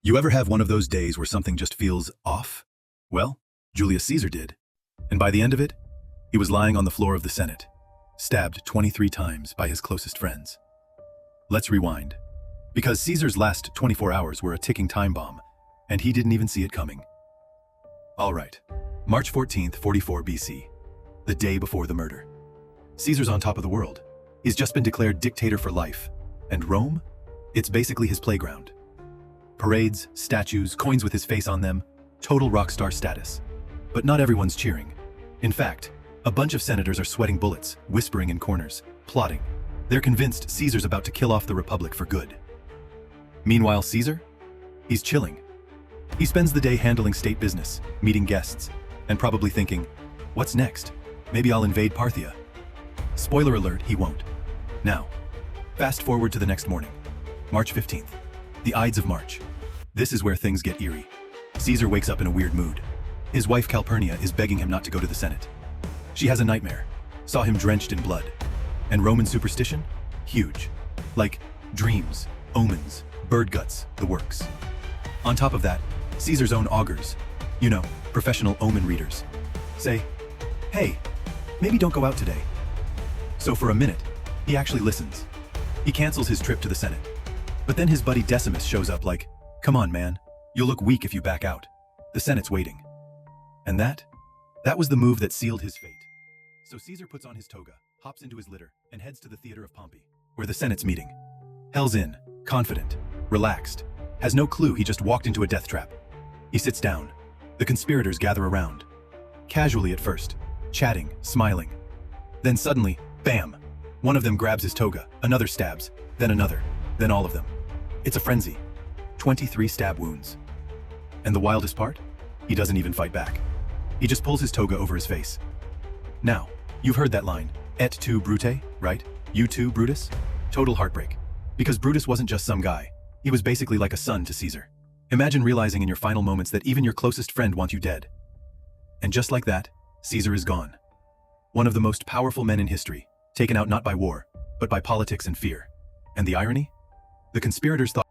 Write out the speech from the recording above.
You ever have one of those days where something just feels off? Well, Julius Caesar did. And by the end of it, he was lying on the floor of the Senate, stabbed 23 times by his closest friends. Let's rewind. Because Caesar's last 24 hours were a ticking time bomb, and he didn't even see it coming. All right, March 14th, 44 BC, the day before the murder. Caesar's on top of the world. He's just been declared dictator for life. And Rome? It's basically his playground. Parades, statues, coins with his face on them, total rock star status. But not everyone's cheering. In fact, a bunch of senators are sweating bullets, whispering in corners, plotting. They're convinced Caesar's about to kill off the Republic for good. Meanwhile, Caesar? He's chilling. He spends the day handling state business, meeting guests, and probably thinking, what's next? Maybe I'll invade Parthia. Spoiler alert, he won't. Now, fast forward to the next morning, March 15th, the Ides of March. This is where things get eerie. Caesar wakes up in a weird mood. His wife Calpurnia is begging him not to go to the Senate. She has a nightmare, saw him drenched in blood. And Roman superstition? Huge. Like dreams, omens, bird guts, the works. On top of that, Caesar's own augurs, professional omen readers, say, hey, maybe don't go out today. So for a minute, he actually listens. He cancels his trip to the Senate. But then his buddy Decimus shows up like, come on, man, you'll look weak if you back out. The Senate's waiting. And that was the move that sealed his fate. So Caesar puts on his toga, hops into his litter, and heads to the theater of Pompey, where the Senate's meeting. Hell's in, confident, relaxed, has no clue he just walked into a death trap. He sits down. The conspirators gather around. Casually at first, chatting, smiling. Then suddenly, bam! One of them grabs his toga, another stabs, then another, then all of them. It's a frenzy. 23 stab wounds. And the wildest part? He doesn't even fight back. He just pulls his toga over his face. Now, you've heard that line, et tu, Brute, right? You too, Brutus? Total heartbreak. Because Brutus wasn't just some guy. He was basically like a son to Caesar. Imagine realizing in your final moments that even your closest friend wants you dead. And just like that, Caesar is gone. One of the most powerful men in history, taken out not by war, but by politics and fear. And the irony? The conspirators thought